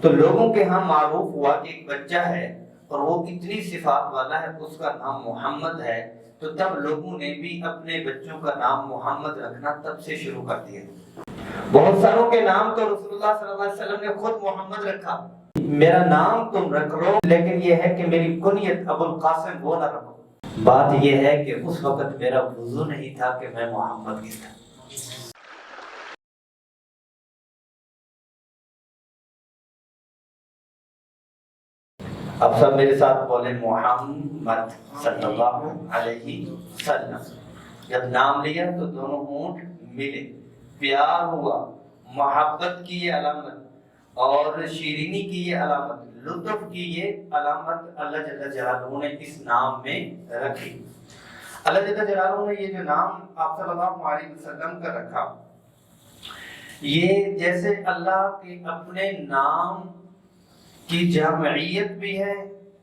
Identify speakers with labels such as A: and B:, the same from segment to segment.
A: تو لوگوں کے ہاں معروف ہوا کہ ایک بچہ ہے اور وہ اتنی صفات والا ہے، اس کا نام محمد ہے، تو تب لوگوں نے بھی اپنے بچوں کا نام محمد رکھنا تب سے شروع کر دیا۔ بہت ساروں کے نام تو رسول اللہ صلی اللہ علیہ وسلم نے خود محمد رکھا، میرا نام تم رکھ لو لیکن یہ ہے کہ میری کنیت ابو القاسم وہ نہ رکھو۔ بات یہ ہے کہ اس وقت میرا وضو نہیں تھا کہ میں محمد کہتا۔ اب سب میرے ساتھ بولیں محمد صلی اللہ علیہ وسلم۔ جب نام لیا تو دونوں ہونٹ ملے، پیار ہوا، محبت کی یہ علامت اور شیرینی کی یہ علامت، لطف کی یہ علامت اللہ جل جلالہ نے اس نام میں رکھی۔ اللہ جل جلالہ نے یہ جو نام آپ صلی اللہ علیہ وسلم کا رکھا، یہ جیسے اللہ کے اپنے نام کی جامعیت بھی ہے،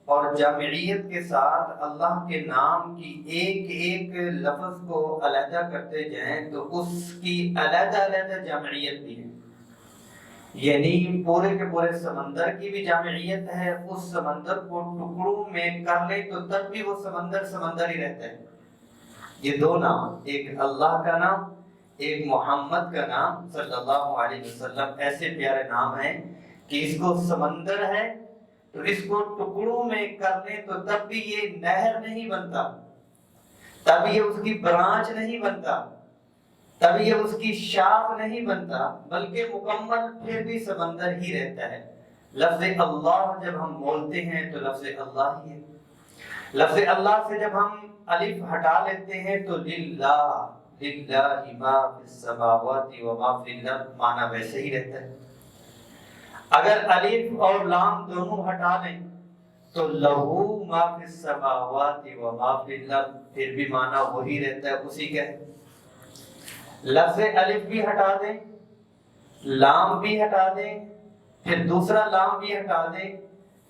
A: اور جامعیت کے ساتھ اللہ کے نام کی ایک ایک لفظ کو علیحدہ کرتے جائیں تو اس کی علیحدہ علیحدہ جامعیت بھی ہے۔ یعنی پورے کے پورے سمندر کی بھی جامعیت ہے، اس سمندر کو ٹکڑوں میں کر لیں تو تب بھی وہ سمندر سمندر ہی رہتا ہے۔ یہ دو نام، ایک اللہ کا نام، ایک محمد کا نام صلی اللہ علیہ وسلم، ایسے پیارے نام ہیں کہ اس کو سمندر ہے تو اس کو ٹکڑوں میں کر لیں تو تب بھی یہ نہر نہیں بنتا، تب یہ اس کی برانچ نہیں بنتا، تب یہ اس کی شاخ نہیں بنتا، بلکہ مکمل پھر بھی سمندر ہی رہتا ہے۔ لفظ اللہ جب ہم بولتے ہیں تو لفظ اللہ ہی ہے۔ لفظ اللہ سے جب ہم الف ہٹا لیتے ہیں تو للہ، للہ ما فی السماوات و ما فی الارض، معنی ویسے ہی رہتا ہے۔ اگر الف اور لام دونوں ہٹا لیں تو لہو ما فی السماوات و ما فی الارض، پھر بھی معنی وہی رہتا ہے، اسی کا ہے۔ لفظ الف بھی ہٹا دیں، لام بھی ہٹا دیں، پھر دوسرا لام بھی ہٹا دیں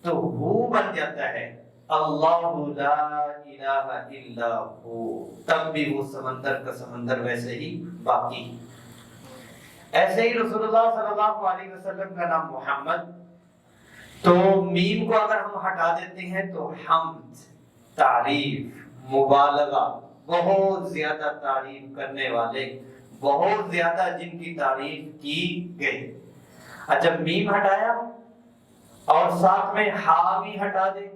A: تو ہو بن جاتا ہے، اللہ لا الہ الا ہو، تب بھی وہ سمندر کا سمندر ویسے ہی باقی۔ ایسے ہی رسول اللہ صلی اللہ علیہ وسلم کا نام محمد، تو میم کو اگر ہم ہٹا دیتے ہیں تو حمد، تعریف، مبالغہ، بہت زیادہ تعریف کرنے والے، بہت زیادہ جن کی تعریف کی گئی۔ جب میم ہٹایا اور ساتھ میں ہا بھی ہٹا دے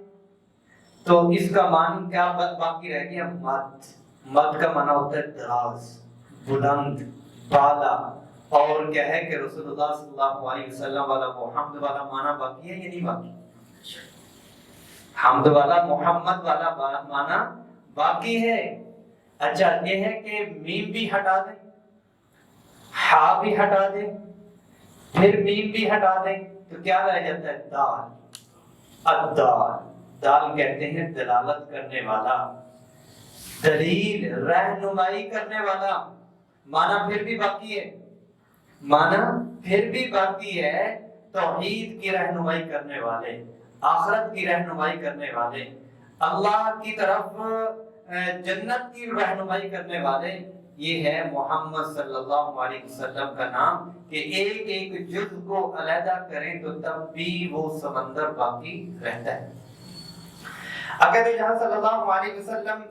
A: تو اس کا معنی کیا باقی رہ گیا؟ مد۔ مد کا معنی ہوتا ہے دراز، بلند، بالا، اور کیا ہے کہ رسول اللہ صلی اللہ علیہ وسلم والا محمد والا معنی باقی ہے یا نہیں باقی؟ حمد والا، محمد والا معنی باقی ہے۔ اچھا، یہ ہے کہ میم بھی ہٹا دیں، ہا بھی ہٹا دیں، پھر میم بھی ہٹا دیں تو کیا رہ جاتا ہے؟ دال۔ الدال، دال کہتے ہیں دلالت کرنے والا، دلیل، رہنمائی کرنے والا، معنی پھر بھی باقی ہے، معنی پھر بھی باقی ہے، توحید کی رہنمائی کرنے والے، آخرت کی رہنمائی کرنے والے، اللہ کی طرف جنت کی رہنمائی کرنے والے، یہ ہے محمد صلی اللہ علیہ وسلم کا نام، کہ ایک ایک جز کو علیحدہ کریں تو تب بھی وہ سمندر باقی رہتا ہے۔ اگر جہاں صلی اللہ علیہ وسلم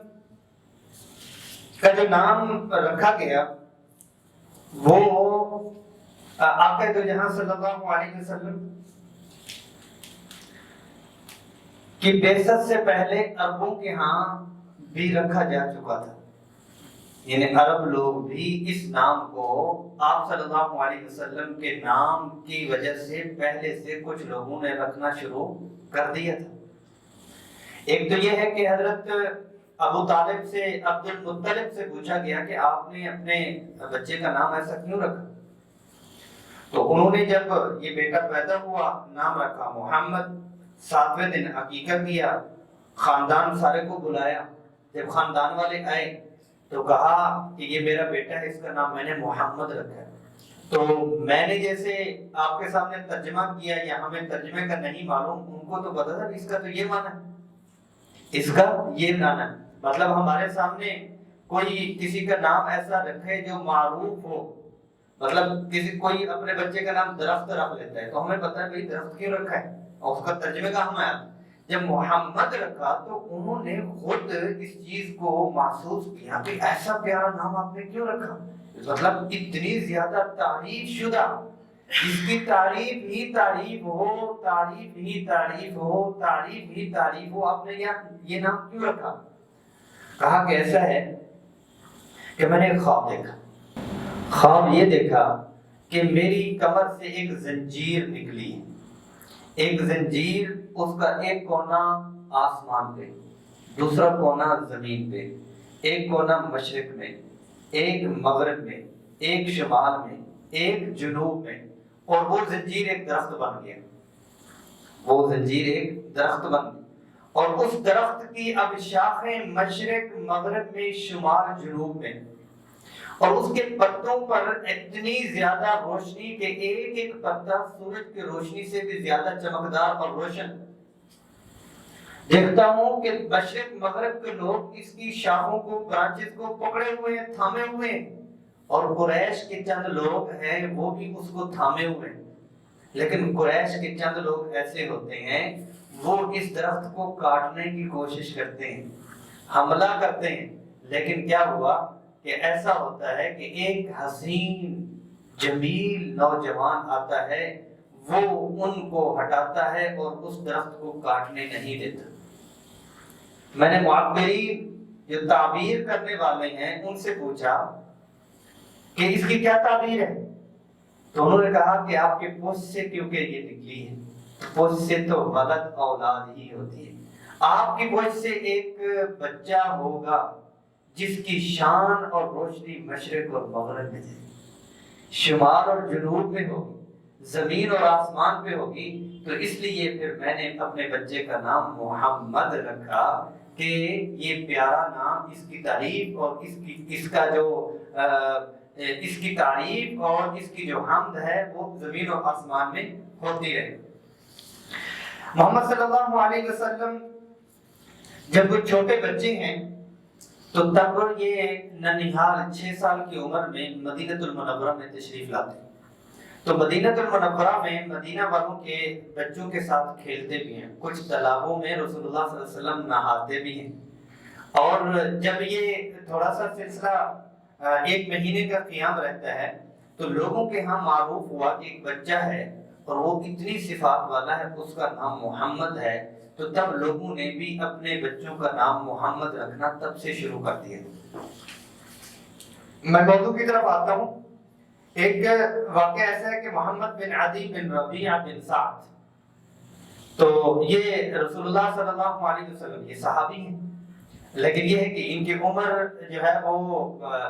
A: کا جو نام رکھا گیا وہ آقا دو جہاں صلی اللہ علیہ وسلم کی بعثت سے پہلے عربوں کے ہاں بھی رکھا جا چکا تھا، یعنی عرب لوگ بھی اس نام کو آپ صلی اللہ علیہ وسلم کے نام کی وجہ سے پہلے سے کچھ لوگوں نے رکھنا شروع کر دیا تھا۔ ایک تو یہ ہے کہ حضرت ابو طالب سے، عبد المطلب سے پوچھا گیا کہ آپ نے اپنے بچے کا نام ایسا کیوں رکھا؟ تو انہوں نے جب یہ بیٹا پیدا ہوا نام رکھا محمد، 7ویں دن عقیقہ کیا، خاندان سارے کو بلایا، جب خاندان والے آئے تو کہا کہ یہ میرا بیٹا ہے، اس کا نام میں نے محمد رکھا ہے۔ تو میں نے جیسے آپ کے سامنے ترجمہ کیا یا ہمیں ترجمے کا نہیں معلوم، ان کو تو پتا تھا کہ اس کا تو یہ معنی ہے، اس کا یہ معنی ہے، مطلب ہمارے سامنے کوئی کسی کا نام ایسا رکھے جو معروف ہو، مطلب کسی کوئی اپنے بچے کا نام درخت رکھ لیتا ہے تو ہمیں پتہ ہے بھائی درخت کیوں رکھا ہے اور اس کا ترجمے کا ہمیں آتا ہے۔ جب محمد رکھا تو انہوں نے خود اس چیز کو محسوس کیا کہ ایسا پیارا نام آپ نے کیوں رکھا، مطلب اتنی زیادہ تعریف شدہ، جس کی تعریف ہی تعریف ہو، تعریف ہی تعریف ہو، تعریف ہی تعریف ہو، آپ نے یہ نام کیوں رکھا؟ کہا کہ ایسا ہے کہ میں نے ایک خواب دیکھا، خواب یہ دیکھا کہ میری کمر سے ایک زنجیر نکلی، ایک زنجیر، اس کا ایک کونا آسمان پہ، دوسرا کونا زمین پہ، ایک کونا مشرق میں، ایک مغرب میں، ایک شمال میں، ایک جنوب میں، اور وہ زنجیر ایک درخت بن گیا، وہ زنجیر ایک درخت بن گئی، اور اس درخت کی اب شاخیں مشرق مغرب میں، شمال جنوب میں، اور اس کے پتوں پر اتنی زیادہ روشنی کہ ایک ایک پتا سورج کی روشنی سے بھی زیادہ چمکدار اور روشن۔ دیکھتا ہوں کہ مشرق مغرب کے لوگ اس کی شاخوں کو، برانچز کو پکڑے ہوئے ہیں، تھامے ہوئے ہیں، اور قریش کے چند لوگ ہیں وہ بھی اس کو تھامے ہوئے ہیں، لیکن قریش کے چند لوگ ایسے ہوتے ہیں وہ اس درخت کو کاٹنے کی کوشش کرتے ہیں، حملہ کرتے ہیں، لیکن کیا ہوا کہ ایسا ہوتا ہے کہ ایک حسین جمیل نوجوان آتا ہے، وہ ان کو ہٹاتا ہے اور اس درخت کو کاٹنے نہیں دیتا۔ میں نے معبرین جو تعبیر کرنے والے ہیں ان سے پوچھا کہ اس کی کیا تعبیر ہے، تو انہوں نے کہا کہ آپ کے پوچھ سے کیونکہ یہ نکلی ہے، پوچھ سے تو غلط اولاد ہی ہوتی ہے، آپ کی پوچھ سے ایک بچہ ہوگا جس کی شان اور روشنی مشرق اور مغرب میں ہے، شمال اور جنوب میں ہوگی، زمین اور آسمان پہ ہوگی، تو اس لیے پھر میں نے اپنے بچے کا نام محمد رکھا کہ یہ پیارا نام، اس کی تعریف اور اس کا جو اس کی تعریف اور اس کی جو حمد ہے وہ زمین اور آسمان میں ہوتی رہے۔ محمد صلی اللہ علیہ وسلم جب وہ چھوٹے بچے ہیں تو تب یہ ننھیال 6 سال کی عمر میں مدینہ المنورہ میں تشریف لاتے ہیں، تو مدینہ المنورہ میں مدینہ والوں کے بچوں کے ساتھ کھیلتے بھی ہیں، کچھ تالابوں میں رسول اللہ صلی اللہ علیہ وسلم نہاتے بھی ہیں، اور جب یہ تھوڑا سا سلسلہ 1 مہینے کا قیام رہتا ہے تو لوگوں کے ہاں معروف ہوا کہ ایک بچہ ہے اور وہ اتنی صفات والا ہے، اس کا نام محمد ہے، تو تب لوگوں نے بھی اپنے بچوں کا نام محمد رکھنا تب سے شروع کر دیا۔ میں موضوع کی طرف آتا ہوں۔ ایک واقعہ ایسا ہے کہ محمد بن عدی بن ربیعہ بن سعد، تو یہ رسول اللہ صلی اللہ علیہ وسلم یہ صحابی ہیں، لیکن یہ ہے کہ ان کی عمر جو ہے وہ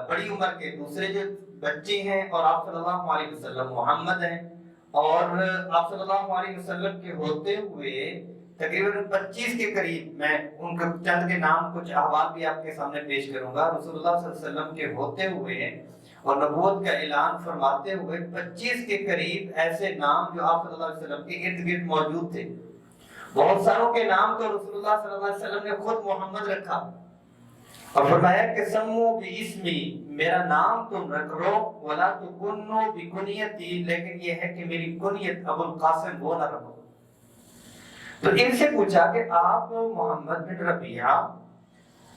A: بڑی عمر کے دوسرے جو بچے ہیں، اور آپ صلی اللہ علیہ وسلم محمد ہیں، اور آپ صلی اللہ علیہ وسلم کے ہوتے ہوئے تقریباً 25 کے قریب، میں ان کے چند کے نام کچھ احوال بھی آپ کے سامنے پیش کروں گا، رسول اللہ صلی اللہ علیہ وسلم کے ہوتے ہوئے اور نبوت کا اعلان فرماتے ہوئے 25 کے قریب ایسے نام جو آپ صلی اللہ علیہ وسلم کے ارد گرد موجود تھے۔ بہت ساروں کے نام تو رسول اللہ صلی اللہ علیہ وسلم نے خود محمد رکھا اور فرمایا کہ سمو باسمی، میرا نام تم رکھ لو، ولا تکنو بکنیتی، لیکن یہ ہے کہ میری کنیت ابو القاسم وہ نہ رکھو۔ تو ان سے پوچھا کہ آپ محمد بن ربیعہ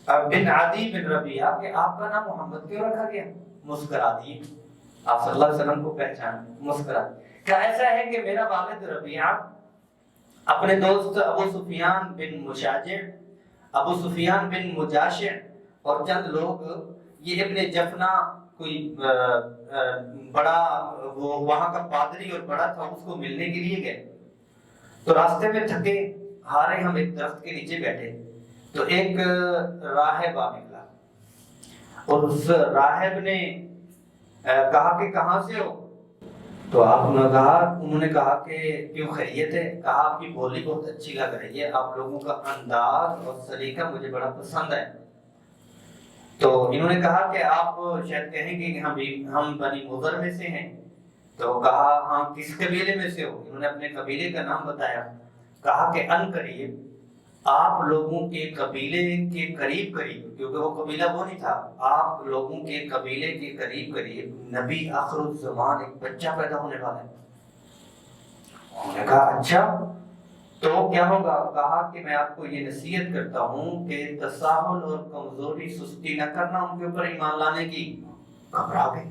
A: بن عدی بن ربیعہ کہ آپ کا نام محمد کیوں رکھا گیا؟ مسکرا دیے، آپ صلی اللہ علیہ وسلم کو پہچان مسکرا دیے۔ کیا ایسا ہے کہ میرا والد ربیعہ اپنے دوست ابو سفیان بن مشاجع، ابو سفیان بن مجاشع اور چند لوگ یہ ابن جفنا کوئی بڑا وہ وہاں کا پادری اور بڑا تھا، اس کو ملنے کے لیے گئے، تو راستے میں تھکے ہارے ہم ایک درخت کے نیچے بیٹھے، تو ایک راہب آ نکلا اور اس راہب نے کہا کہ کہاں سے ہو؟ تو انہوں نے کہا کہ کیوں خیریت ہے؟ کہا آپ کی بولی بہت اچھی لگ رہی ہے، آپ لوگوں کا انداز اور سلیقہ مجھے بڑا پسند ہے۔ تو انہوں نے کہا کہ آپ شاید کہیں گے کہ ہم بنی مضر میں سے ہیں، تو کہا ہاں کس قبیلے میں سے ہو؟ انہوں نے اپنے قبیلے کا نام بتایا، کہا کہ ان قریب آپ لوگوں کے قبیلے کے قریب قریب، کیونکہ وہ قبیلہ وہ نہیں تھا، آپ لوگوں کے قبیلے کے قریب قریب نبی آخر الزمان ایک بچہ پیدا ہونے والا ہے۔ انہوں نے کہا اچھا تو کیا ہوگا؟ کہا کہ میں آپ کو یہ نصیحت کرتا ہوں کہ تساہل اور کمزوری سستی نہ کرنا ان کے اوپر ایمان لانے کی۔ گھبرا گئے،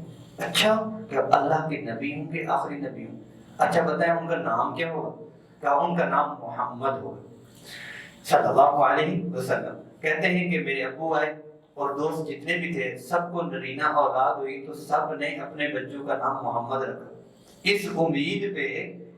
A: اچھا کہ اللہ کے نبی ہوں کہ آخری نبی ہوں؟ اچھا بتائیں ان کا نام کیا ہوگا؟ کہا ان کا نام محمد ہوگا صلی اللہ علیہ وسلم۔ کہتے ہیں کہ میرے ابو آئے اور دوست جتنے بھی تھے سب کو نرینہ اولاد ہوئی تو سب نے اپنے بچوں کا نام محمد رکھا، اس امید پہ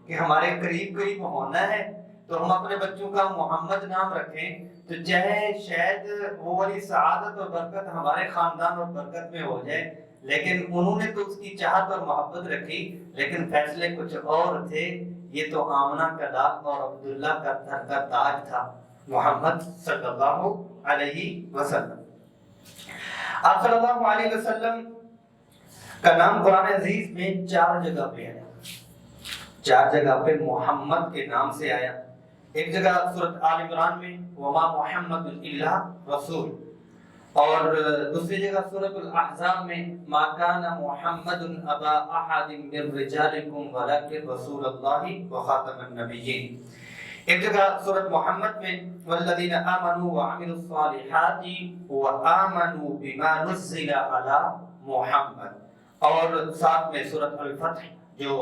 A: کہ ہمارے قریب قریب ہونا ہے تو ہم اپنے بچوں کا محمد نام رکھیں تو چاہے شاید وہ والی سعادت اور برکت ہمارے خاندان اور برکت میں ہو جائے۔ لیکن انہوں نے تو اس کی چاہت اور محبت رکھی، لیکن فیصلے کچھ اور تھے۔ یہ تو آمنہ کا لال اور عبداللہ کا سر کا تاج تھا، محمد صلی اللہ علیہ وسلم۔ آپ صلی اللہ علیہ وسلم کا نام قرآن عزیز میں 4 جگہ پہ آیا، 4 جگہ پہ محمد کے نام سے آیا۔ ایک جگہ سورۃ آل عمران میں وما محمد الا رسول، اور دوسری جگہ سورۃ الاحزاب میں ما کان محمد ابا احد من رجالکم ولکن رسول اللہ وخاتم النبیین۔ ایک جگہ سورۃ محمد میں والذین آمنوا وعملوا الصالحات وآمنوا بما نزل علی محمد، اور ساتھ میں سورۃ الفتح جو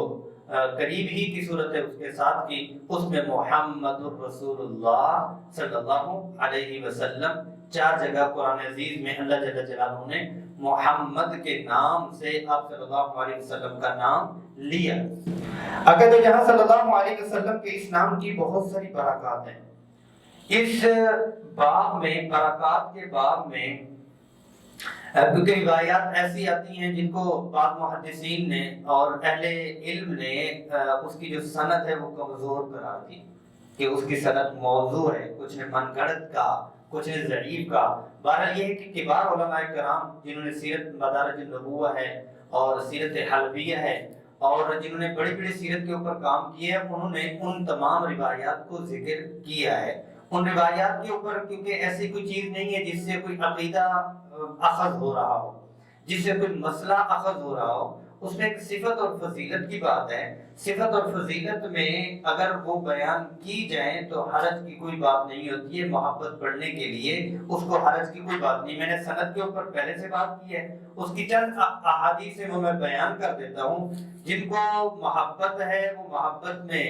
A: قریب ہی کی صورت ہے اس کے ساتھ کی، اس میں محمد الرسول اللہ صلی اللہ علیہ وسلم 4 جگہ قرآن عزیز میں اللہ جل جلالہ نے محمد کے نام سے آپ صلی اللہ علیہ وسلم کا نام لیا۔ اگر تو جہاں صلی اللہ علیہ وسلم کے اس نام کی بہت ساری برکات ہیں، اس باب میں برکات کے باب میں کیونکہ روایات ایسی آتی ہیں جن کو بعض محدثین نے اور اہل علم نے اس کی جو سند ہے وہ کمزور قرار دی کہ اس کی سند موضوع ہے، کچھ نے من گھڑت کا، کچھ نے ضعیف کا۔ بہرحال یہ ہے کہ کبار علماء کرام جنہوں نے سیرت مدارج النبوہ ہے اور سیرت حلبیہ ہے اور جنہوں نے بڑی بڑی سیرت کے اوپر کام کیا ہے، انہوں نے ان تمام روایات کو ذکر کیا ہے۔ ان روایات کے اوپر کیونکہ ایسی کوئی چیز نہیں ہے جس سے کوئی عقیدہ اخذ ہو رہا ہو، جس سے کوئی مسئلہ اخذ ہو رہا ہو، اس میں ایک صفت اور فضیلت کی بات ہے۔ صفت اور فضیلت میں اگر وہ بیان کی جائیں تو حرج کی کوئی بات نہیں ہوتی ہے، محبت پڑھنے کے لیے اس کو حرج کی کوئی بات نہیں۔ میں نے سند کے اوپر پہلے سے بات کی ہے، اس کی چند احادیث سے وہ میں بیان کر دیتا ہوں، جن کو محبت ہے وہ محبت میں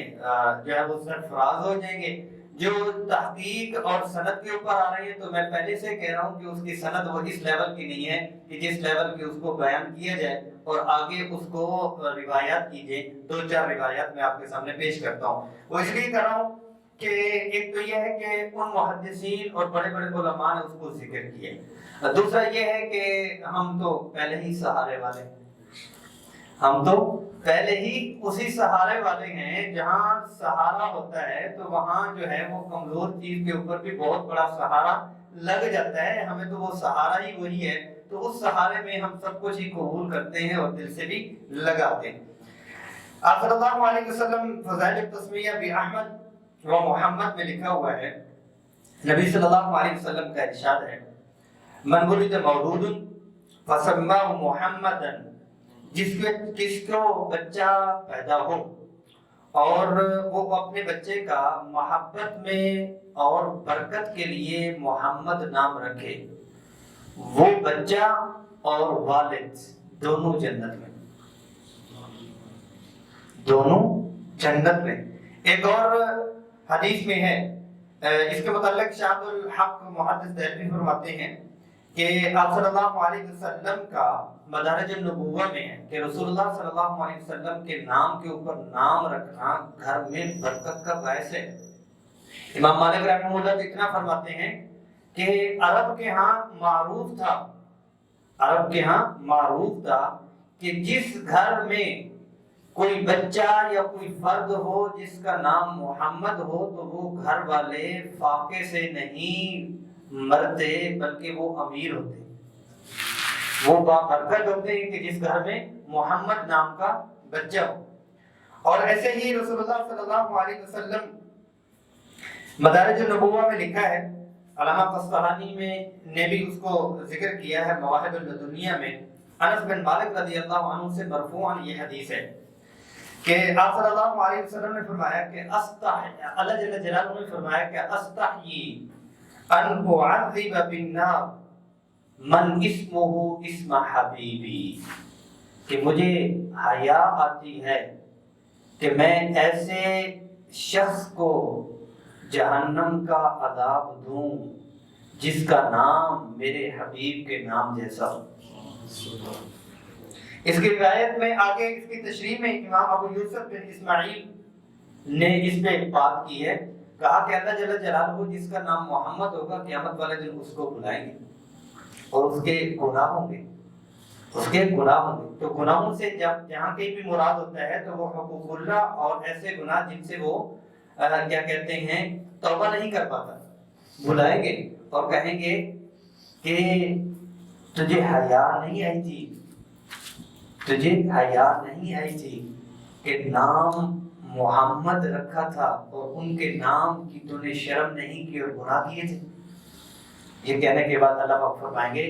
A: جو ہے وہ سرفراز ہو جائیں گے۔ جو تحقیق اور سند کے اوپر آ رہی ہے تو میں پہلے سے کہہ رہا ہوں کہ اس کی سند وہ اس لیول کی نہیں ہے کہ جس لیول کی اس کو بیان کیا جائے اور آگے اس کو روایات کیجئے۔ 2-4 روایات میں آپ کے سامنے پیش کرتا ہوں۔ وہ اس لیے کر رہا ہوں کہ ایک تو یہ ہے کہ ان محدثین اور بڑے بڑے علماء نے اس کو ذکر کیا، دوسرا یہ ہے کہ ہم تو پہلے ہی سہارے والے ہیں، ہم تو پہلے ہی اسی سہارے والے ہیں۔ جہاں سہارا ہوتا ہے تو وہاں جو ہے وہ کمزور چیز کے اوپر بھی بہت بڑا سہارا لگ جاتا ہے، ہمیں تو وہ سہارا ہی وہی ہے، تو اس سہارے میں ہم سب کچھ ہی قبول کرتے ہیں اور دل سے بھی لگاتے ہیں۔ آپ صلی اللہ علیہ وسلم فضائل التسمیہ بأحمد و محمد میں لکھا ہوا ہے، نبی صلی اللہ علیہ وسلم کا ارشاد ہے من ولد مولود فسماه محمدا، جس کو بچہ پیدا ہو اور وہ اپنے بچے کا محبت میں اور برکت کے لیے محمد نام رکھے، وہ بچہ اور والد دونوں جنت میں، دونوں جنت میں۔ ایک اور حدیث میں ہے، اس کے متعلق شاہد الحق محدث دہلوی فرماتے ہیں کہ آپ صلی اللہ علیہ وسلم کا مدارج النبوہ میں ہے کہ رسول اللہ صلی اللہ علیہ وسلم کے نام کے اوپر نام رکھنا گھر میں برکت کا باعث ہے۔ امام مالک رحمہ اللہ اتنا فرماتے ہیں کہ عرب کے ہاں معروف تھا، عرب کے ہاں معروف تھا کہ جس گھر میں کوئی بچہ یا کوئی فرد ہو جس کا نام محمد ہو تو وہ گھر والے فاقے سے نہیں مرتے بلکہ وہ امیر ہوتے، وہ بابرکت ہوتے ہیں کہ جس گھر میں محمد نام کا بچہ ہو۔ اور ایسے ہی رسول اللہ صلی اللہ علیہ وسلم مدارج النبوہ میں لکھا ہے، علامہ قسطلانی میں نے بھی اس کو ذکر کیا ہے مواہب اللدنیہ میں، انس بن مالک رضی اللہ عنہ سے مرفوعاً یہ حدیث ہے کہ آپ صلی اللہ علیہ وسلم نے فرمایا کہ اللہ جل جلالہ نے فرمایا کہ استحیی ان اعذب بالنار من اسمہ اسم حبیبی، کہ مجھے حیا آتی ہے کہ میں ایسے شخص کو جہنم کا عذاب دوں جس کا نام میرے حبیب کے نام جیسا ہو۔ اس کی روایت میں آگے اس کی تشریح میں امام ابو یوسف بن اسماعیل نے اس پہ بات کی ہے، کہا کہ اللہ جل جلالہ جس کا نام محمد ہوگا قیامت والے دن اس کو بلائیں گے اور اس کے گناہ ہوں گے، اس کے گناہ ہوں گے۔ تو گناہوں سے جب جہاں کہیں بھی مراد ہوتا ہے تو وہ حقوق اللہ اور ایسے گناہ جن سے وہ کیا کہتے ہیں توبہ نہیں کر پاتا، بلائیں گے اور کہیں گے کہ تجھے حیا نہیں آئی تھی، تجھے حیا نہیں آئی تھی کہ نام محمد رکھا تھا اور ان کے نام کی تو نے شرم نہیں کی اور گناہ کیے تھے۔ یہ کہنے کے بعد اللہ پاک فرمائیں گے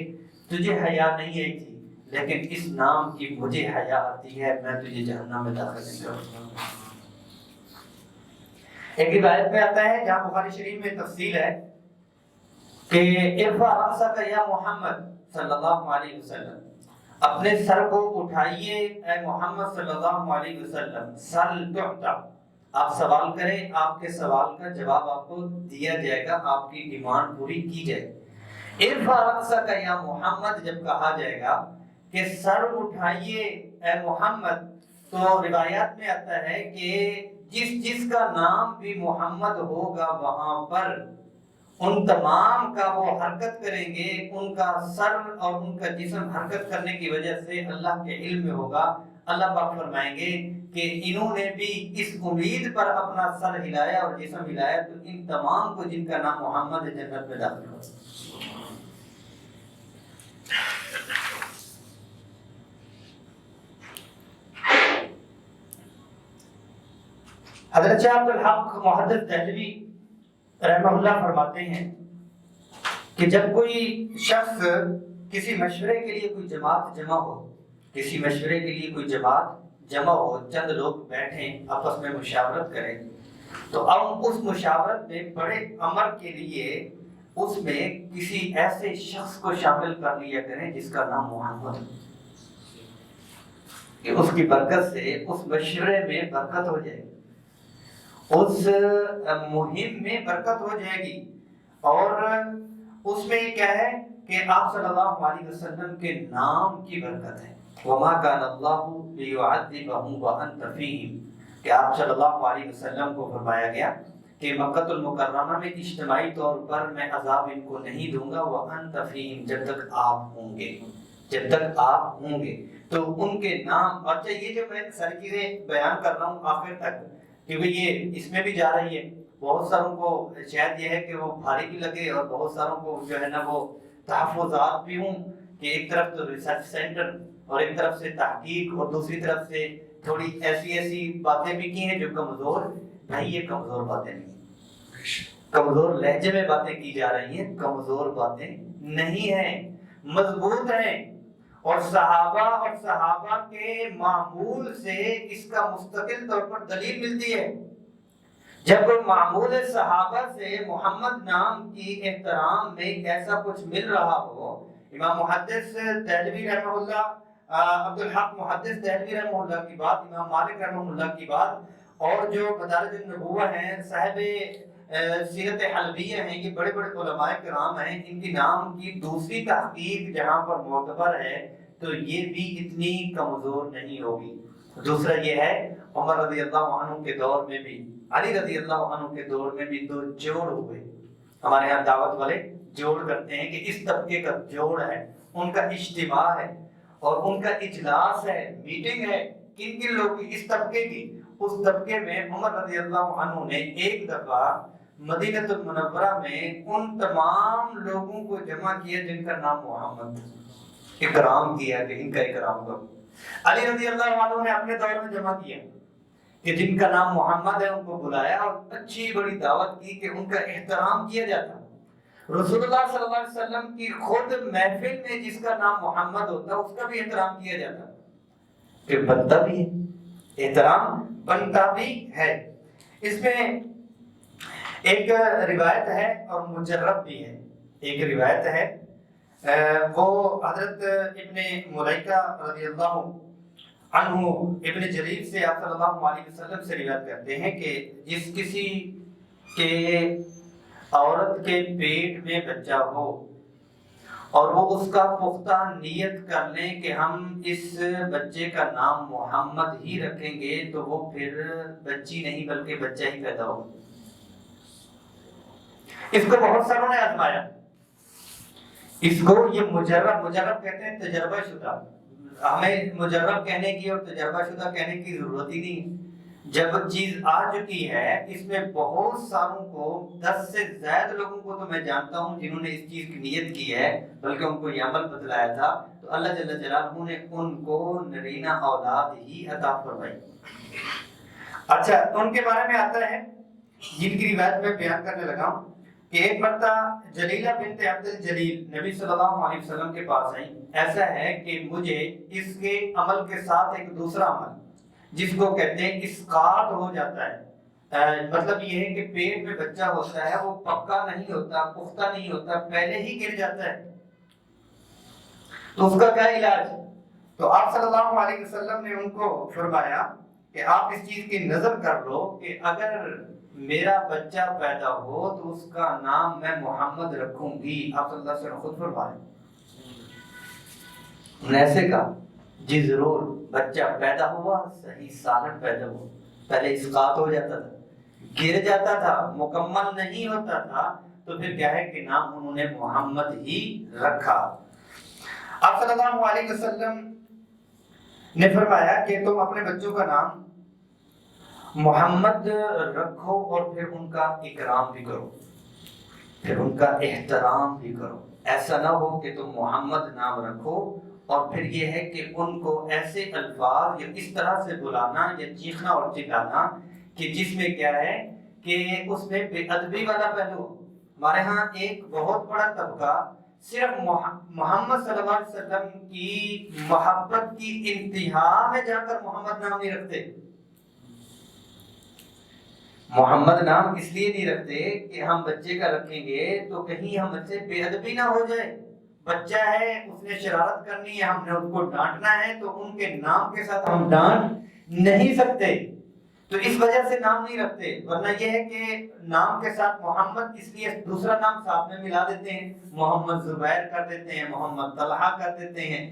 A: تجھے حیا نہیں آئی تھی لیکن اس نام کی مجھے حیا آتی ہے، میں تجھے جہنم میں داخل نہیں کروں گا۔ ایک روایت میں آتا ہے جہاں بخاری شریف میں تفصیل ہے کہ ارفع رأسک یا محمد صلی اللہ علیہ وسلم، اپنے سر کو اٹھائیے اے محمد صلی اللہ علیہ وسلم، سل تعطا، آپ سوال کریں آپ کے سوال کا جواب آپ کو دیا جائے گا، آپ کی ڈیمانڈ پوری کی جائے گی۔ ارفع رأسک یا محمد جب کہا جائے گا کہ سر اٹھائیے اے محمد، تو روایات میں آتا ہے کہ جس کا نام بھی محمد ہوگا وہاں پر ان تمام کا وہ حرکت کریں گے، ان کا سر اور ان کا جسم حرکت کرنے کی وجہ سے اللہ کے علم میں ہوگا۔ اللہ پاک فرمائیں گے کہ انہوں نے بھی اس امید پر اپنا سر ہلایا اور جسم ہلایا تو ان تمام کو جن کا نام محمد ہے جنت میں داخل ہو۔ حضرت شاہ عبدالحق محدث دہلوی رحمہ اللہ فرماتے ہیں کہ جب کوئی شخص کسی مشورے کے لیے کوئی جماعت جمع ہو، کسی مشورے کے لیے کوئی جماعت جمع ہو، چند لوگ بیٹھیں آپس میں مشاورت کریں، تو اب اس مشاورت میں بڑے امر کے لیے اس میں کسی ایسے شخص کو شامل کر لیا کریں جس کا نام محمد ہے، کہ اس کی برکت سے اس مشورے میں برکت ہو جائے گی، اس مہم میں برکت ہو جائے گی۔ اور اس میں کیا ہے کہ آپ صلی اللہ علیہ وسلم کے نام کی برکت ہے، وما کان اللہ لیعذبہم وانت فیہم، کہ آپ صلی اللہ علیہ وسلم کو فرمایا گیا کہ مکۃ المکرمہ میں اجتماعی طور پر میں عذاب ان کو نہیں دوں گا، وانت فیہم، جب تک آپ ہوں گے، جب تک آپ ہوں گے۔ تو ان کے نام، اچھا یہ جو میں ساری چیزیں بیان کر رہا ہوں آخر تک کیونکہ یہ اس میں بھی جا رہی ہے، بہت ساروں کو شاید یہ ہے کہ وہ بھاری بھی لگے اور بہت ساروں کو جو ہے نا وہ تحفظات بھی ہوں کہ ایک طرف تو ریسرچ سینٹر اور ایک طرف سے تحقیق اور دوسری طرف سے تھوڑی ایسی باتیں بھی کی ہیں جو کمزور، نہیں یہ کمزور باتیں نہیں ہیں، کمزور لہجے میں باتیں کی جا رہی ہیں، کمزور باتیں نہیں ہیں، مضبوط ہیں، اور صحابہ کے معمول سے اس کا مستقل طور پر دلیل ملتی ہے۔ جب معمول صحابہ سے محمد نام کی احترام میں ایسا کچھ مل رہا ہو، امام محدث دہلوی رحمہ اللہ، عبدالحق محدث دہلوی رحمہ اللہ کی بات، امام مالک رحمہ اللہ کی بات، اور جو مدارج النبوہ ہیں، صاحب سیرت حلبیہ ہیں، یہ بڑے بڑے علماء کرام ہیں، ان کی نام کی دوسری تحقیق جہاں پر معتبر ہے تو یہ بھی اتنی کمزور نہیں ہوگی۔ دوسرا یہ ہے عمر رضی اللہ عنہ کے دور میں بھی، علی رضی اللہ عنہ کے دور میں بھی دو جوڑ ہوئے، ہمارے یہاں دعوت والے جوڑ کرتے ہیں کہ اس طبقے کا جوڑ ہے، ان کا اجتماع ہے اور ان کا اجلاس ہے، میٹنگ ہے، کن کن لوگ کی، اس طبقے کی۔ اس طبقے میں عمر رضی اللہ عنہ نے ایک دفعہ مدینہ المنورہ میں ان تمام لوگوں کو جمع کیا جن کا نام محمد، اکرام کیا کہ ان کا اکرام کرو۔ علی رضی اللہ عنہ نے اپنے دور میں جمع کیا، کہ جن کا نام محمد ہے ان کو بلایا اور اچھی بڑی دعوت کی کہ ان کا احترام کیا جاتا. رسول اللہ صلی اللہ علیہ وسلم کی خود محفل میں جس کا نام محمد ہوتا اس کا بھی احترام کیا جاتا کہ بنتا بھی ہے، احترام بنتا بھی ہے. اس میں ایک روایت ہے اور مجرب بھی ہے. ایک روایت ہے وہ حضرت ابن ملیکہ رضی اللہ عنہ ابن جریر سے آپ صلی اللہ علیہ وسلم سے روایت کرتے ہیں کہ جس کسی کے عورت کے پیٹ میں بچہ ہو اور وہ اس کا پختہ نیت کر لیں کہ ہم اس بچے کا نام محمد ہی رکھیں گے تو وہ پھر بچی نہیں بلکہ بچہ ہی پیدا ہو. اس کو بہت ساروں نے آزمایا. اس کو یہ مجرب کہتے ہیں تجربہ شدہ. ہمیں مجرب کہنے کی اور تجربہ شدہ کہنے کی ضرورت ہی نہیں. جب چیز آ چکی ہے اس میں بہت ساروں کو 10 سے زائد لوگوں کو تو میں جانتا ہوں جنہوں نے اس چیز کی نیت کی ہے بلکہ ان کو یہ عمل بتلایا تھا تو اللہ جل جلالہ نے ان کو نرینہ اولاد ہی عطا فرمائی. اچھا ان کے بارے میں آتا ہے جن کی روایت میں بیان کرنے لگا ہوں کہ ایک مرتبہ جلیلہ بنت عبد الجلیل نبی صلی اللہ علیہ وسلم کے پاس آئیں. ایسا ہے کہ مجھے اس کے عمل کے ساتھ ایک دوسرا عمل جس کو کہتے ہیں اسقاط ہو جاتا ہے. مطلب یہ ہے کہ پیٹ میں بچہ ہوتا ہے وہ پکا نہیں ہوتا، پختہ نہیں ہوتا، پہلے ہی گر جاتا ہے تو اس کا کیا علاج؟ تو آپ صلی اللہ علیہ وسلم نے ان کو فرمایا کہ آپ اس چیز کی نظر کر لو کہ اگر میرا بچہ پیدا ہو تو اس کا نام میں محمد رکھوں گی. آپ صلی اللہ علیہ وسلم خود فرمائے. ایسے کہا جی ضرور. بچہ پیدا ہوا، صحیح سالم پیدا ہوا. پہلے اسقاط ہو جاتا تھا، گر جاتا تھا، مکمل نہیں ہوتا تھا تو پھر کیا ہے کہ نام انہوں نے محمد ہی رکھا. آپ صلی اللہ علیہ وسلم نے فرمایا کہ تم اپنے بچوں کا نام محمد رکھو اور پھر ان کا اکرام بھی کرو، پھر ان کا احترام بھی کرو. ایسا نہ ہو کہ تم محمد نام رکھو اور پھر یہ ہے کہ ان کو ایسے الفاظ یا اس طرح سے بلانا یا چیخنا اور چلانا کہ جس میں کیا ہے کہ اس میں بے ادبی والا پہلو. ہمارے ہاں ایک بہت بڑا طبقہ صرف محمد صلی اللہ علیہ وسلم کی محبت کی انتہا میں جا کر محمد نام نہیں رکھتے. محمد نام اس لیے نہیں رکھتے کہ ہم بچے کا رکھیں گے تو کہیں ہم سے بے ادبی نہ ہو جائے. بچہ ہے اس نے شرارت کرنی ہے، ہم نے ان کو ڈانٹنا ہے تو ان کے نام کے ساتھ ہم ڈانٹ نہیں سکتے تو اس وجہ سے نام نہیں رکھتے. ورنہ یہ ہے کہ نام کے ساتھ محمد اس لیے دوسرا نام ساتھ میں ملا دیتے ہیں، محمد زبیر کر دیتے ہیں، محمد طلحہ کر دیتے ہیں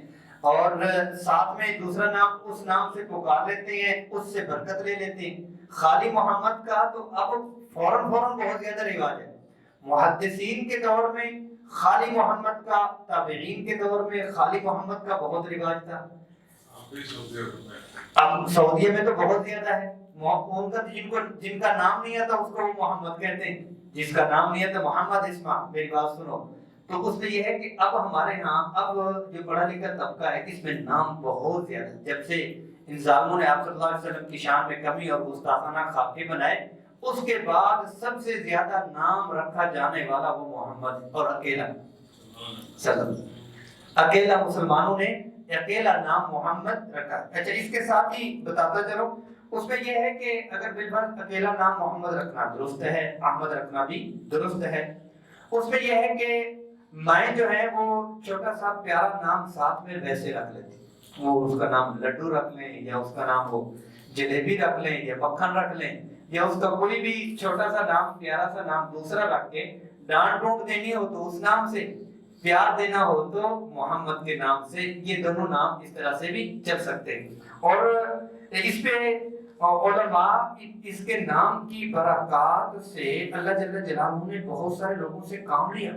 A: اور ساتھ میں دوسرا نام اس نام سے پکار لیتے ہیں، اس سے برکت لے لیتے ہیں. خالی محمد کا تو اب فوراً بہت زیادہ رواج ہے. محدثین کے دور میں خالی محمد کا، تابعین کے دور میں خالی محمد کا بہت رواج تھا. اب سعودیہ میں تو بہت زیادہ ہے. ان کا جن کا نام نہیں آتا اس کو وہ محمد کہتے ہیں، جس کا نام نہیں آتا محمد اسما. میری بات سنو تو اس میں یہ ہے کہ اب ہمارے ہاں اب جو پڑھا لکھا طبقہ ہے اس میں نام بہت زیادہ. جب سے ان ظالموں نے آپ صلی اللہ علیہ وسلم کی شان میں کمی اور گستاخانہ خاکے بنائے اس کے بعد سب سے زیادہ نام رکھا جانے والا وہ محمد اور اکیلا اکیلا مسلمانوں نے اکیلا نام محمد رکھا. اچھا اس کے ساتھ ہی بتاتا چلو اس میں یہ ہے کہ اگر بالفرض اکیلا نام محمد رکھنا درست ہے، احمد رکھنا بھی درست ہے. اس میں یہ ہے کہ مائیں جو ہے وہ چھوٹا سا پیارا نام ساتھ میں ویسے رکھ لیتی. وہ اس کا نام لڈو رکھ لیں یا اس کا نام وہ جلیبی رکھ لیں یا مکھن رکھ لیں یا اس کا کوئی بھی چھوٹا سا نام پیارا سا نام دوسرا رکھ کے ڈانٹ ڈونٹ دینی ہو تو اس نام سے، پیار دینا ہو تو محمد کے نام سے. یہ دونوں نام اس طرح سے بھی چل سکتے ہیں. اور اس پہ علماء اس کے نام کی برکات سے اللہ جل جلالہ نے بہت سارے لوگوں سے کام لیا.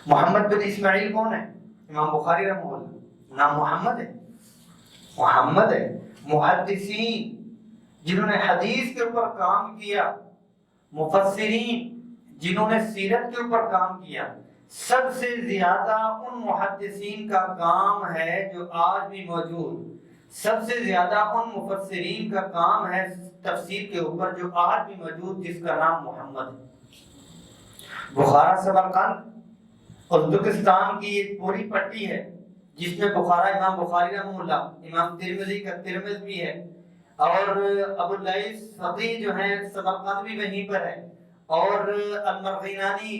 A: محمد بن اسماعیل کون ہے؟ امام بخاری رحمہ اللہ. نام محمد ہے، محمد ہے. محدثین جنہوں نے حدیث کے اوپر کام کیا، مفسرین جنہوں نے سیرت کے اوپر کام کیا، سب سے زیادہ ان محدثین کا کام ہے جو آج بھی موجود سب سے زیادہ ان مفسرین کا کام ہے تفسیر کے اوپر جو آج بھی موجود، جس کا نام محمد ہے۔ بخارا سمرقند ازبکستان کی ایک پوری پٹی ہے جس میں بخارا امام بخاری رحمہ اللہ، امام ترمذی کا ترمذ بھی ہے، اور ابو اللیث فقیہ جو ہیں سمرقند بھی وہیں پر ہے، اور المرغینانی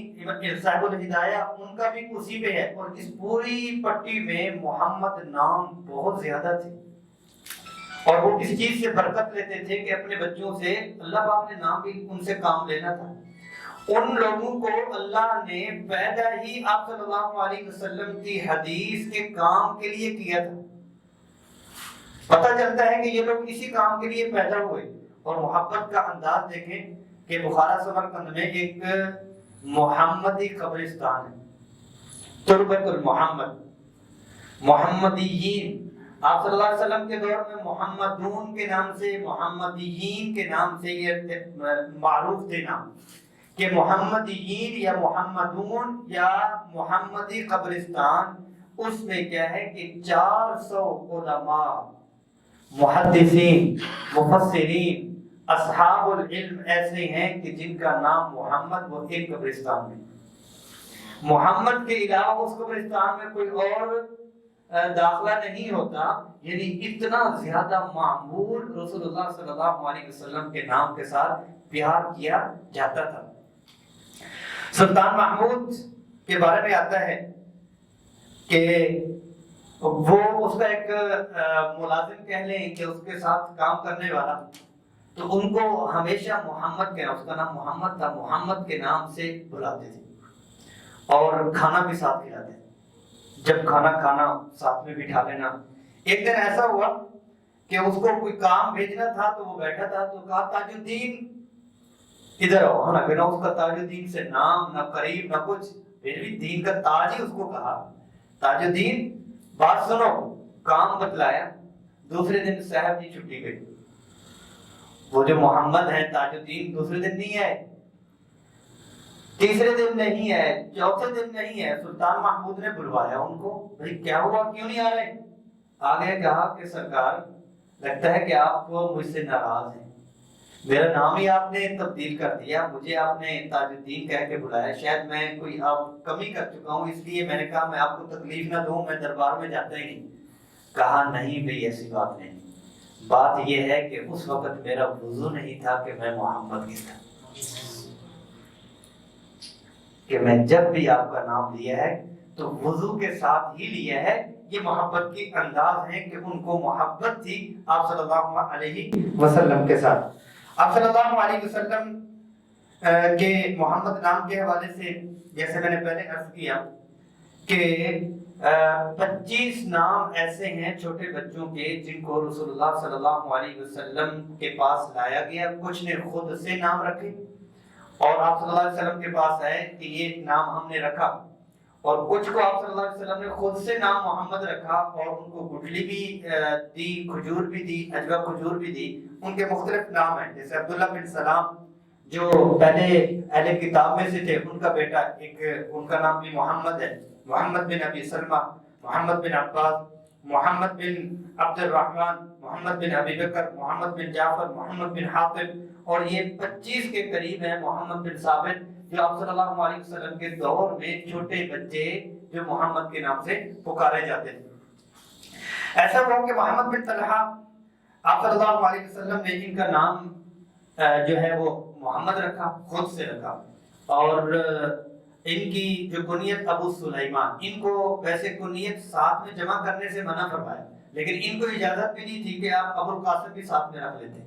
A: صاحب الہدایہ ان کا بھی اسی پہ ہے، اور اس پوری پٹی میں محمد نام بہت زیادہ تھے، اور وہ اس چیز سے برکت لیتے تھے کہ اپنے بچوں سے اللہ پاک نے نام بھی ان سے کام لینا تھا۔ ان لوگوں کو اللہ نے پیدا ہی آپ صلی اللہ علیہ وسلم کی حدیث کے کام کے لیے کیا تھا۔ پتہ چلتا ہے کہ یہ لوگ اسی کام کے لیے پیدا ہوئے، اور محبت کا انداز دیکھیں کہ بخارا سمرقند میں ایک محمدی قبرستان ہے، تربت المحمد، محمدیین۔ آپ صلی اللہ علیہ وسلم کے دور میں محمدون کے نام سے، محمدیین کے نام سے یہ معروف تھے نام، کہ محمدیین یا محمدون یا محمدی قبرستان، اس میں کیا ہے کہ 400 علماء، محدثین، مفسرین، اصحاب العلم ایسے ہیں کہ جن کا نام محمد، وہ ایک قبرستان میں۔ محمد کے علاوہ اس قبرستان میں کوئی اور داخلہ نہیں ہوتا، یعنی اتنا زیادہ معمول رسول اللہ صلی اللہ علیہ وسلم کے نام کے ساتھ پیار کیا جاتا تھا۔ سلطان محمود کے بارے میں آتا ہے کہ وہ اس کا ایک ملازم کہہ لیں کہ اس کے ساتھ کام کرنے والا، تو ان کو ہمیشہ محمد کے نام، اس کا نام محمد تھا، محمد کے نام سے بلاتے تھے، اور کھانا بھی ساتھ کھلاتے تھے، جب کھانا کھانا ساتھ میں بٹھا لینا۔ ایک دن ایسا ہوا کہ اس کو کوئی کام بھیجنا تھا، تو وہ بیٹھا تھا، تو کہا تاج الدین ادھر آؤ، نہ بنا اس کا تاج الدین سے نام، نہ قریب، نہ کچھ، پھر بھی دین کا تاج ہی اس کو کہا، تاج الدین بات سنو، کام بتلایا۔ دوسرے دن صاحب جی چھٹی گئی، وہ جو محمد ہیں تاج الدین دوسرے دن نہیں آئے، تیسرے دن نہیں ہے، چوتھے دن نہیں ہے۔ سلطان محمود نے بلوایا ان کو، بھئی کیا ہوا، کیوں نہیں آ رہے؟ آگے کہا کہ سرکار لگتا ہے کہ آپ مجھ سے ناراض ہیں، میرا نام ہی آپ نے تبدیل کر دیا، مجھے آپ نے تاج الدین کہہ کے بلایا، شاید میں کوئی آپ کمی کر چکا ہوں، اس لیے میں نے کہا میں آپ کو تکلیف نہ دوں، میں دربار میں جاتا ہی نہیں۔ کہا نہیں بھئی ایسی بات نہیں، بات یہ ہے کہ اس وقت میرا وضو نہیں تھا کہ میں محمد کی تھا، کہ میں جب بھی آپ کا نام لیا ہے تو وضو کے ساتھ ہی لیا ہے۔ یہ محبت کی انداز ہے کہ ان کو محبت تھی آپ صلی اللہ علیہ وسلم کے ساتھ۔ آپ صلی اللہ علیہ وسلم کے محمد نام کے حوالے سے جیسے میں نے پہلے عرض کیا کہ 25 نام ایسے ہیں چھوٹے بچوں کے جن کو رسول اللہ صلی اللہ علیہ وسلم کے پاس لایا گیا، کچھ نے خود سے نام رکھے، اور آپ صلی اللہ علیہ وسلم کے پاس آئے کہ یہ نام ہم نے رکھا، اور کچھ کو آپ صلی اللہ علیہ وسلم نے خود سے نام محمد رکھا، اور ان کو گٹھلی بھی دی، کھجور بھی دی، اجوا کھجور بھی دی، ان کے مختلف نام ہیں۔ جیسے عبداللہ بن سلام جو پہلے اہل کتاب میں سے تھے، ان کا بیٹا ایک، ان کا نام بھی محمد ہے، محمد بن ابی سلمہ، محمد بن عباس، محمد بن عبد الرحمن، محمد بن ابی بکر، محمد بن جعفر، محمد بن حاطب، اور یہ 25 کے قریب ہیں۔ محمد بن ثابت جو آپ صلی اللہ علیہ وسلم کے دور میں چھوٹے بچے جو محمد کے نام سے پکارے جاتے تھے۔ ایسا ہوا کہ محمد بن طلحہ آپ صلی اللہ علیہ وسلم نے ان کا نام جو ہے وہ محمد رکھا، خود سے رکھا، اور ان کی جو کنیت ابو سلیمان، ان کو ویسے کنیت ساتھ میں جمع کرنے سے منع فرمایا، لیکن ان کو اجازت بھی نہیں تھی کہ آپ ابو القاسم بھی ساتھ میں رکھ لیتے۔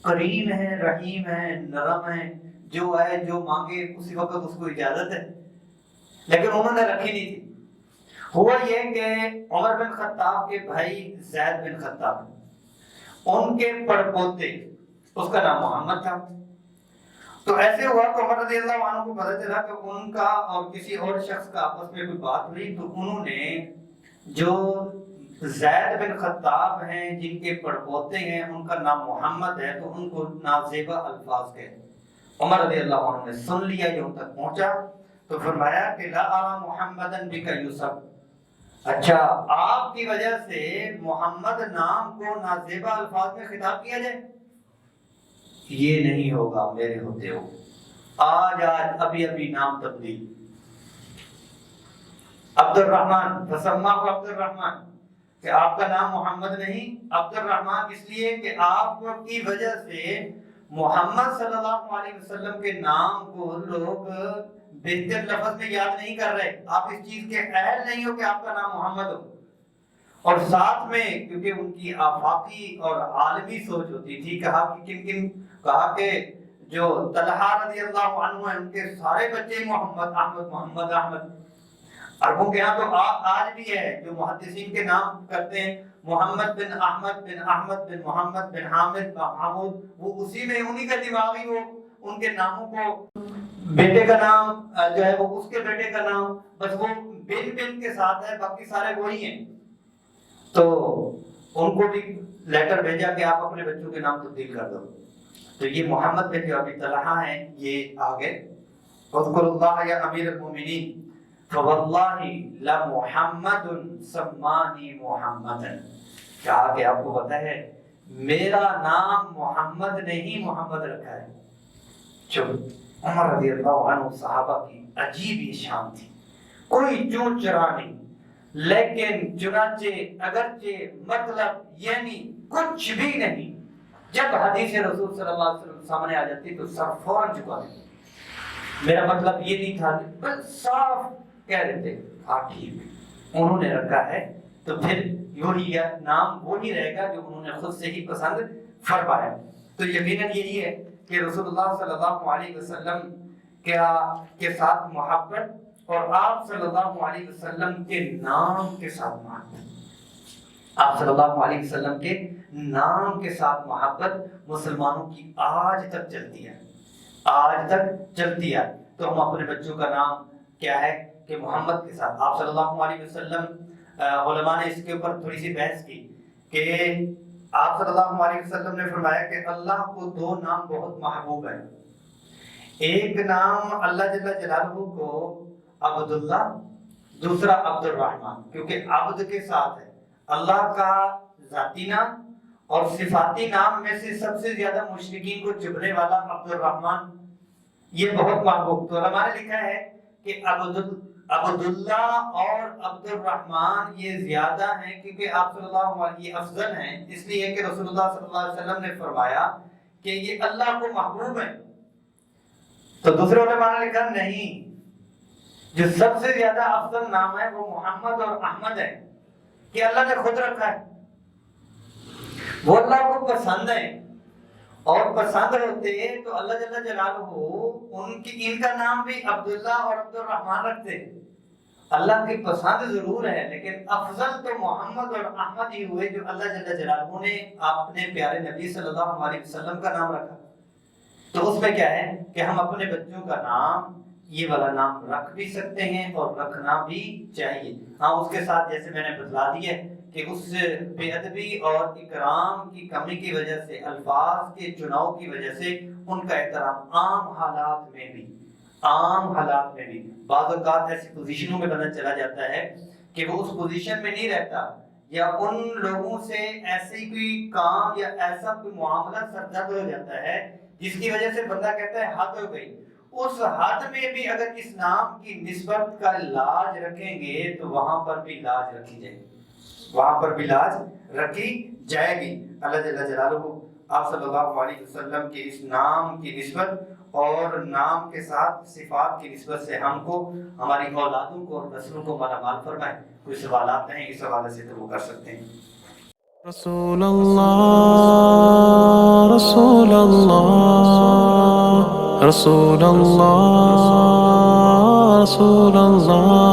A: کریم ہے، رحیم ہے، نرم ہے، جو ہے جو مانگے اسی وقت اس کو اجازت ہے، لیکن انہوں نے رکھی نہیں تھی۔ ہوا یہ کہ عمر بن خطاب کے بھائی زید بن خطاب، ان کے پڑپوتے، اس کا نام محمد تھا، تو ایسے ہوا کہ عمر رضی اللہ عنہ کو پتہ چلا کہ ان کا اور کسی اور شخص کا آپس میں کوئی بات ہوئی، تو انہوں نے جو زید بن خطاب ہیں جن کے پڑپوتے ہیں ان کا نام محمد ہے، تو ان کو نازیبا الفاظ کہے۔ عمر رضی اللہ عنہ نے سن لیا، یہ ان تک پہنچا تو فرمایا کہ لا ارى محمدا بک یوسف، اچھا آپ کی وجہ سے محمد نام کو نازیبا الفاظ میں خطاب کیا جائے؟ یہ نہیں ہوگا میرے ہوتے ہو. آج ابھی نام تبدیل. عبد الرحمن فسماہ عبد الرحمن، کہ آپ کا نام محمد نہیں عبد الرحمن، اس لیے کہ آپ کی وجہ سے محمد صلی اللہ علیہ وسلم کے نام کو لوگ بہتر لفظ میں یاد نہیں کر رہے. آپ اس چیز کے اہل نہیں ہو کہ آپ کا نام محمد ہو. اور ساتھ میں کیونکہ ان کی آفاقی اور عالمی سوچ ہوتی تھی، کہا کہ جو طلحہ رضی اللہ عنہ ہیں ان کے سارے بچے محمد احمد محمد احمد. عربوں کے ہاں تو آج بھی ہے جو محدثین کے نام کرتے ہیں محمد بن احمد بن احمد بن محمد بن حامد محمود، وہ اسی میں انہی کا دماغی وہ ان کے ناموں کو بیٹے کا نام جو ہے وہ اس کے بیٹے کا نام، بس وہ بن کے ساتھ ہے، باقی سارے وہی ہیں. تو ان کو بھی لیٹر بھیجا کہ آپ اپنے بچوں کے نام تبدیل کر دو. تو یہ محمد بن جو ابی طلحہ ہیں یہ آگے اذکر اللہ یا امیر المومنین فواللہ لمحمد سمانی محمد. کہا کہ آپ کو پتہ ہے میرا نام محمد نے ہی محمد رکھا ہے. عمر رضی اللہ عنہ صحابہ کی عجیب ہی شان تھی، کوئی چون چرا نہیں، لیکن چنانچہ اگرچہ مطلب یعنی کچھ بھی نہیں، جب حدیث رسول صلی اللہ علیہ وسلم سامنے آ جاتی تو سر فوراً جھکا دیتے. میرا مطلب یہ نہیں تھا، بس صاف کہہ دیتے ہاں ٹھیک انہوں نے رکھا ہے تو پھر یہی نام وہی رہے گا جو انہوں نے خود سے ہی پسند فرمایا. تو یقیناً یہی ہے کہ رسول اللہ صلی اللہ علیہ وسلم کے ساتھ محبت اور آپ صلی اللہ علیہ وسلم کے نام کے ساتھ محبت، آپ صلی اللہ علیہ وسلم کے نام کے ساتھ محبت مسلمانوں کی آج تک چلتی ہے، آج تک چلتی ہے. تو ہم اپنے بچوں کا نام کیا ہے کہ محمد کے ساتھ. آپ صلی اللہ علیہ وسلم علماء نے اس کے اوپر تھوڑی سی بحث کی کہ آپ صلی اللہ علیہ وسلم نے فرمایا کہ اللہ کو دو نام بہت محبوب ہیں. ایک نام اللہ جل جلالہ کو عبداللہ، دوسرا عبد الرحمن، کیونکہ عبد کے ساتھ ہے. اللہ کا ذاتی نام اور صفاتی نام میں سے سب سے زیادہ مشرکین کو چبھنے والا عبد الرحمن، یہ بہت محبوب. تو علماء نے لکھا ہے کہ عبداللہ اور عبد الرحمن یہ زیادہ ہیں کیونکہ آپ صلی اللہ علیہ یہ افضل ہیں، اس لیے کہ رسول اللہ صلی اللہ علیہ وسلم نے فرمایا کہ یہ اللہ کو محبوب ہیں. تو دوسرے علماء نے لکھا نہیں، جو سب سے زیادہ افضل نام ہے وہ محمد اور احمد ہے کہ اللہ نے خود رکھا ہے، وہ اللہ کو پسند ہے، اور پسند ہوتے تو اللہ جل جلالہ ان کا نام بھی عبداللہ اور عبد الرحمن رکھتے. اللہ کی پسند ضرور ہے لیکن افضل تو محمد اور احمد ہی ہوئے جو اللہ جل جلالہ نے اپنے پیارے نبی صلی اللہ علیہ وسلم کا نام رکھا. تو اس میں کیا ہے کہ ہم اپنے بچوں کا نام یہ والا نام رکھ بھی سکتے ہیں اور رکھنا بھی چاہیے. ہاں اس کے ساتھ جیسے میں نے بتلا دی ہے کہ اس بے ادبی اور اکرام کی کمی کی وجہ سے، الفاظ کے چناؤ کی وجہ سے ان کا احترام عام حالات میں بھی بعض اوقات ایسی پوزیشنوں میں بنا چلا جاتا ہے کہ وہ اس پوزیشن میں نہیں رہتا، یا ان لوگوں سے ایسی کوئی کام یا ایسا کوئی معاملہ سرزد ہو جاتا ہے جس کی وجہ سے بندہ کہتا ہے حد ہو گئی. اس حد میں بھی اگر اس نام کی نسبت کا لاج رکھیں گے تو وہاں پر بھی لاج رکھی جائے گی، وہاں پر بھی لاج رکھی جائے گی. اللہ جل جلالہ آپ صلی اللہ علیہ وسلم کے اس نام کی نسبت اور نام کے ساتھ صفات کی نسبت سے ہم کو، ہماری اولادوں کو اور نسلوں کو مالا مال فرمائے. کوئی سوالات ہیں اس حوالے سے تو وہ کر سکتے ہیں.
B: رسول اللہ رسول اللہ رسول اللہ رسول اللہ